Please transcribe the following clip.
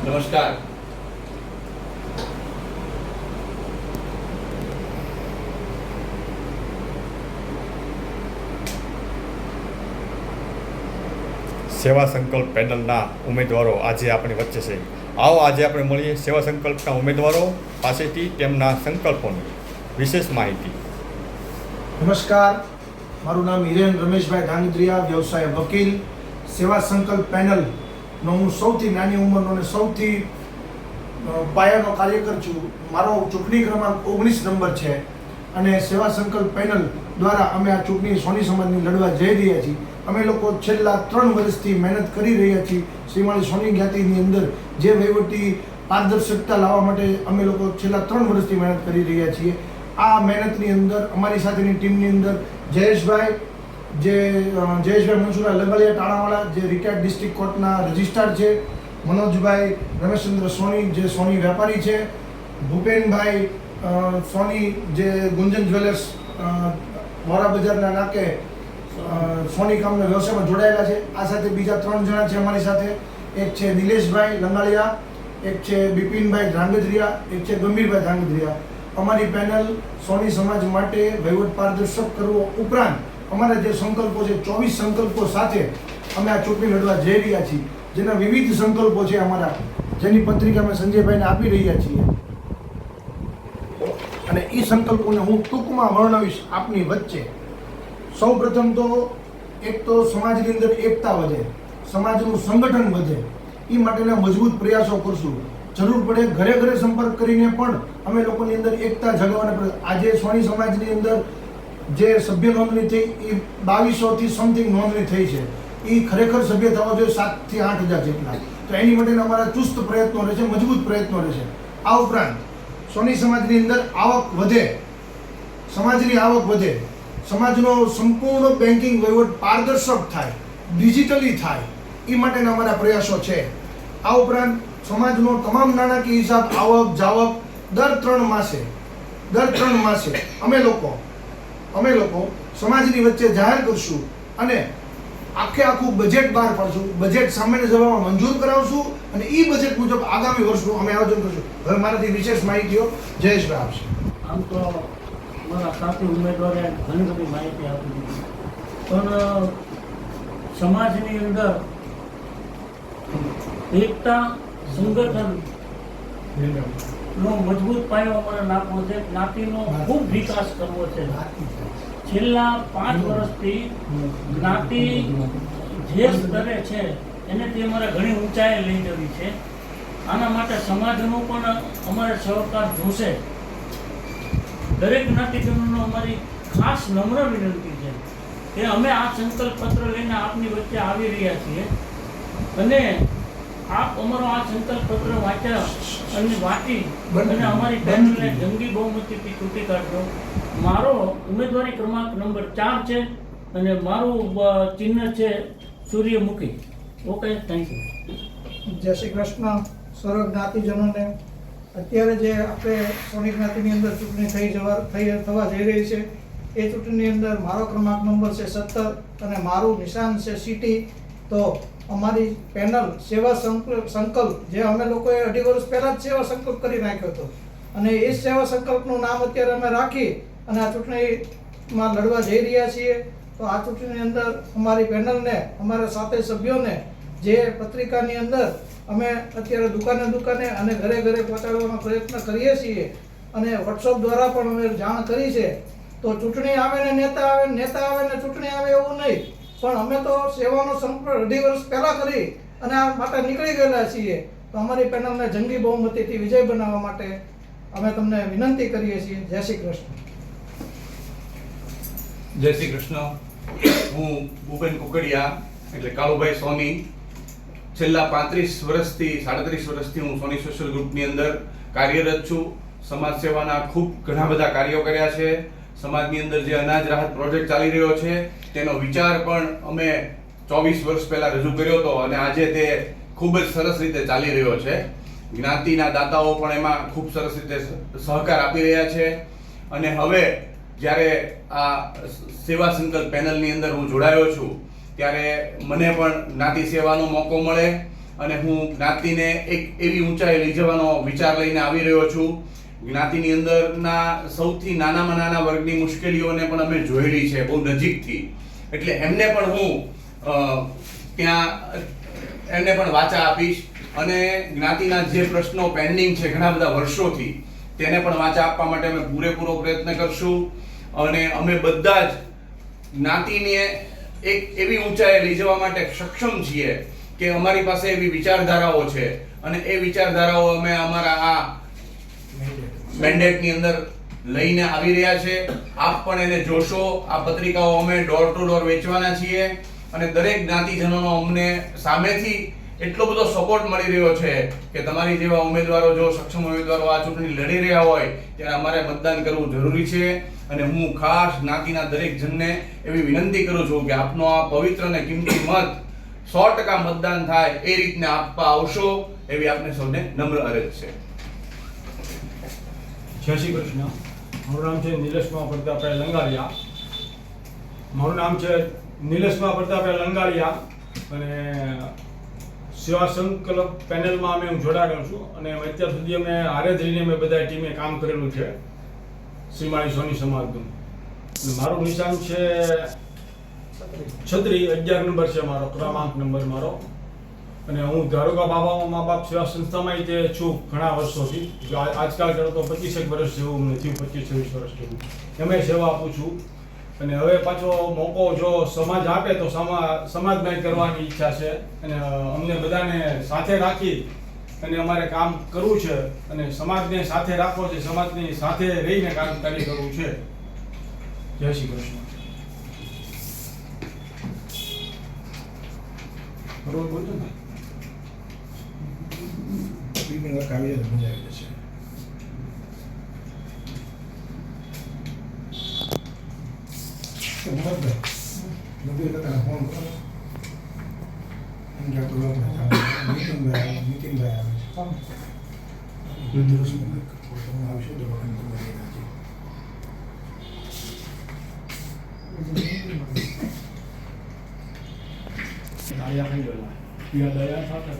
નમસ્કાર. સેવા સંકલ્પ પેનલના ઉમેદવારો આજે આપણી વચ્ચે છે. આવો આજે આપણે મળીએ સેવા સંકલ્પના ઉમેદવારો પાસેથી તેમના સંકલ્પોની વિશેષ માહિતી. નમસ્કાર, મારું નામ હિરેન રમેશભાઈ ધાંગધ્રિયા, વ્યવસાય વકીલ. સેવા સંકલ્પ પેનલનો હું સૌથી નાની ઉંમરનો અને સૌથી પાયાનો કાર્યકર છું. મારો ચૂંટણી ક્રમાંક 19 નંબર છે અને સેવા સંકલ્પ પેનલ દ્વારા અમે આ ચૂંટણી સોની સમાજની લડવા જઈ રહ્યા છીએ. અમે લોકો છેલ્લા 3 વર્ષથી મહેનત કરી રહ્યા છીએ. શ્રીમાળી સોની જ્ઞાતિની અંદર જે વહીવટી પારદર્શકતા લાવવા માટે અમે લોકો છેલ્લા 3 વર્ષથી મહેનત કરી રહ્યા છીએ. આ મહેનતની અંદર અમારી સાથેની ટીમની અંદર જયેશભાઈ મનસુરા લંગલિયા ટાણાવાળા, જે રિટાયર્ડ ડિસ્ટ્રિક્ટ કોર્ટના રજિસ્ટ્રાર છે, મનોજભાઈ રમેશચંદ્ર સોની, જે સોની વેપારી છે, ભૂપેનભાઈ સોની, જે ગુંજન જ્વેલર્સ મોરા બજારના નાકે સોની કામના વ્યવસાયમાં જોડાયેલા છે. આ સાથે બીજા 3 જણા છે અમારી સાથે. એક છે નિલેશભાઈ લંગાળિયા, એક છે બિપિનભાઈ ધાંગધ્રિયા, એક છે ગંભીરભાઈ ધાંગધ્રિયા. અમારી પેનલ સોની સમાજ માટે વહીવટ પારદર્શક કરવો ઉપરાંત અમારા જે સંકલ્પો છે, 24 સંકલ્પો સાથે અમે આ ચૂંટણી લડવા જઈ રહ્યા છીએ. જેના વિવિધ સંકલ્પો છે અમારા, જેની પત્રિકા અમે સંજયભાઈને આપી રહ્યા છીએ અને એ સંકલ્પોને હું ટૂંકમાં વર્ણવીશ આપની વચ્ચે. સૌ પ્રથમ તો એક તો સમાજની અંદર એકતા વધે, સમાજનું સંગઠન વધે, એ માટેના મજબૂત પ્રયાસો કરશું. જરૂર પડે ઘરે ઘરે સંપર્ક કરીને પણ અમે લોકોની અંદર એકતા જગાવવાના. આજે સોની સમાજની અંદર જે સભ્ય નોંધણી થઈ એ 2200થી સમથિંગ નોંધણી થઈ છે. એ ખરેખર સભ્ય થવા જોઈએ 7,000 થી 8,000 જેટલા. તો એની માટેના અમારા ચુસ્ત પ્રયત્નો રહેશે, મજબૂત પ્રયત્નો રહેશે. આ ઉપરાંત સોની સમાજની અંદર આવક વધે, સમાજની આવક વધે, સમાજનો સંપૂર્ણ બેન્કિંગ વહીવટ પારદર્શક થાય, ડિજિટલી થાય, એ માટેના અમારા પ્રયાસો છે. આ ઉપરાંત સમાજનો તમામ નાણાકીય હિસાબ, આવક જાવક દર 3 માસે અમે લોકો સમાજની વચ્ચે જાહેર કરશું અને આખું બજેટ બહાર પાડશું. બજેટ સામાન્ય સભામાં મંજૂર કરાવશું અને એ બજેટ મુજબ આગામી વર્ષનું અમે આયોજન કરશું. હવે મારાથી વિશેષ માહિતીઓ જયેશભાઈ આપશે. આમ તો મારા સાથી ઉમેદવારે ઘણી બધી માહિતી આપી દીધી, પણ સમાજની અંદર એકતા, સંગઠન નો મજબૂત પાયો અમારે નાખવો છે. જ્ઞાતિનો ખૂબ વિકાસ કરવો છે. છેલ્લા 5 વર્ષથી જ્ઞાતિ જે સ્તરે છે એનેથી અમારે ઘણી ઊંચાઈએ લઈ જવી છે. આના માટે સમાજનો પણ અમારે સહકાર જોશે. દરેક જ્ઞાતિજનોનો અમારી ખાસ નમ્ર વિનંતી છે કે અમે આ સંકલ્પ પત્ર લઈને આપની વચ્ચે આવી રહ્યા છીએ અને આપ અમારો આ સંકલ્પ પત્ર વાંચી અને અમારી પેનલને જંગી બહુમતીથી ચૂંટી કાઢજો. મારો ઉમેદવારી ક્રમાંક નંબર 4 છે અને મારું ચિહ્ન છે સૂર્યમુખી. Okay, thank you. જય શ્રી કૃષ્ણ. સર્વ જ્ઞાતિજનોને અત્યારે જે આપણે સોની જ્ઞાતિની અંદર ચૂંટણી થવા જઈ રહી છે, એ ચૂંટણીની અંદર મારો ક્રમાંક નંબર છે 17 અને મારું નિશાન છે સિટી. તો અમારી પેનલ સેવા સંકલ્પ, જે અમે લોકોએ 2.5 વર્ષ પહેલાં જ સેવા સંકલ્પ કરી નાખ્યો હતો અને એ સેવા સંકલ્પનું નામ અત્યારે અમે રાખી અને આ ચૂંટણીમાં લડવા જઈ રહ્યા છીએ. તો આ ચૂંટણીની અંદર અમારી પેનલને, અમારા સાથે સભ્યોને જે પત્રિકાની અંદર અમે અત્યારે દુકાને અને ઘરે પહોંચાડવાનો પ્રયત્ન કરીએ છીએ અને વોટ્સઅપ દ્વારા પણ અમે જાણ કરી છે. તો ચૂંટણી આવે ને નેતા આવે ને ચૂંટણી આવે એવું નહીં, પણ અમે તો સેવાનો સંકલ્પ 2.5 વર્ષ પહેલાં કરી અને આ માટે નીકળી ગયેલા છીએ. તો અમારી પેનલને જંગી બહુમતીથી વિજય બનાવવા માટે અમે તમને વિનંતી કરીએ છીએ. જય શ્રી કૃષ્ણ. જય શ્રી કૃષ્ણ. હું ભૂપેન કુકડિયા એટલે કાળુભાઈ સોની. છેલ્લા 35 વર્ષથી 37 વર્ષથી હું સોની સોશિયલ ગ્રુપની અંદર કાર્યરત છું. સમાજ સેવાના ખૂબ ઘણા બધા કાર્યો કર્યા છે. સમાજની અંદર જે અનાજ રાહત પ્રોજેક્ટ ચાલી રહ્યો છે તેનો વિચાર પણ અમે 24 વર્ષ પહેલા રજૂ કર્યો હતો અને આજે તે ખૂબ જ સરસ રીતે ચાલી રહ્યો છે. જ્ઞાતિના દાતાઓ પણ એમાં ખૂબ સરસ રીતે સહકાર આપી રહ્યા છે અને હવે જ્યારે આ સેવા સંકલ્પ પેનલની અંદર હું જોડાયો છું ત્યારે મને પણ જ્ઞાતિ સેવાનો મોકો મળે અને હું જ્ઞાતિને એક એવી ઊંચાઈ લઈ જવાનો વિચાર લઈને આવી રહ્યો છું. જ્ઞાતિની અંદરના સૌથી નાનામાં નાના વર્ગની મુશ્કેલીઓને પણ અમે જોયેલી છે બહુ નજીકથી, એટલે એમને પણ હું ત્યાં એમને પણ વાચા આપીશ અને જ્ઞાતિના જે પ્રશ્નો પેન્ડિંગ છે ઘણા બધા વર્ષોથી તેને પણ વાચા આપવા માટે અમે પૂરેપૂરો પ્રયત્ન કરશું. અને અમે બધા જ જ્ઞાતિને એક એવી ઊંચાઈએ લઈ જવા માટે સક્ષમ છીએ કે અમારી પાસે એવી વિચારધારાઓ છે અને એ વિચારધારાઓ અમે અમારા આ મેન્ડેટની અંદર લઈને આવી રહ્યા છે. આપ પણ એને જોશો. આ પત્રિકાઓ અમે ડોર ટુ ડોર વેચવાના છીએ અને દરેક જ્ઞાતિજનોનો અમને સામેથી એટલો બધો સપોર્ટ મળી રહ્યો છે કે તમારી જેવા ઉમેદવારો જો સક્ષમ ઉમેદવારો આ ચૂંટણી લડી રહ્યા હોય ત્યારે અમારે મતદાન કરવું જરૂરી છે. અને હું ખાસ જ્ઞાતિના દરેક જણને એવી વિનંતી કરું છું કે આપનો આ પવિત્ર અને કિંમતી મત 100% મતદાન થાય એ રીતને આપવા આવશો એવી આપને સૌને નમ્ર અરજ છે. જય શ્રી કૃષ્ણ. મારું નામ છે નિલેશમાં પ્રતાપભાઈ લંગારિયા. મારું નામ છે નિલેશમાં પ્રતાપભાઈ લંગારિયા અને સેવા સંકલ્પ પેનલમાં અમે હું જોડાયેલો છું અને અત્યાર સુધી અમે હારે જ રહીને અમે બધા ટીમે કામ કરેલું છે શ્રીમાળી સોની સમાજનું. મારું નિશાન છે છત્રી 11 નંબર છે મારો ક્રમાંક નંબર મારો. અને હું ધારુકા બાબા મા બાપ સેવા સંસ્થામાં તે છું ઘણા વર્ષોથી. આજકાલ કરો તો 25 વર્ષ જેવું મને થયું, 25-26 વર્ષ જેવું એમાં સેવા આપું છું. અને હવે પાછો મોકો જો સમાજ આપે તો સમાજમાં કરવાની ઈચ્છા છે અને અમને બધાને સાથે રાખી અને અમારે કામ કરવું છે અને સમાજને સાથે રાખવો છે, સમાજની સાથે રહીને કામ કરવું છે. જય શ્રી કૃષ્ણ. બરોબર બોલજો ને. મજા આવી જશે. ફોન કરો દયા થઈ ગયેલા. દયા સાથે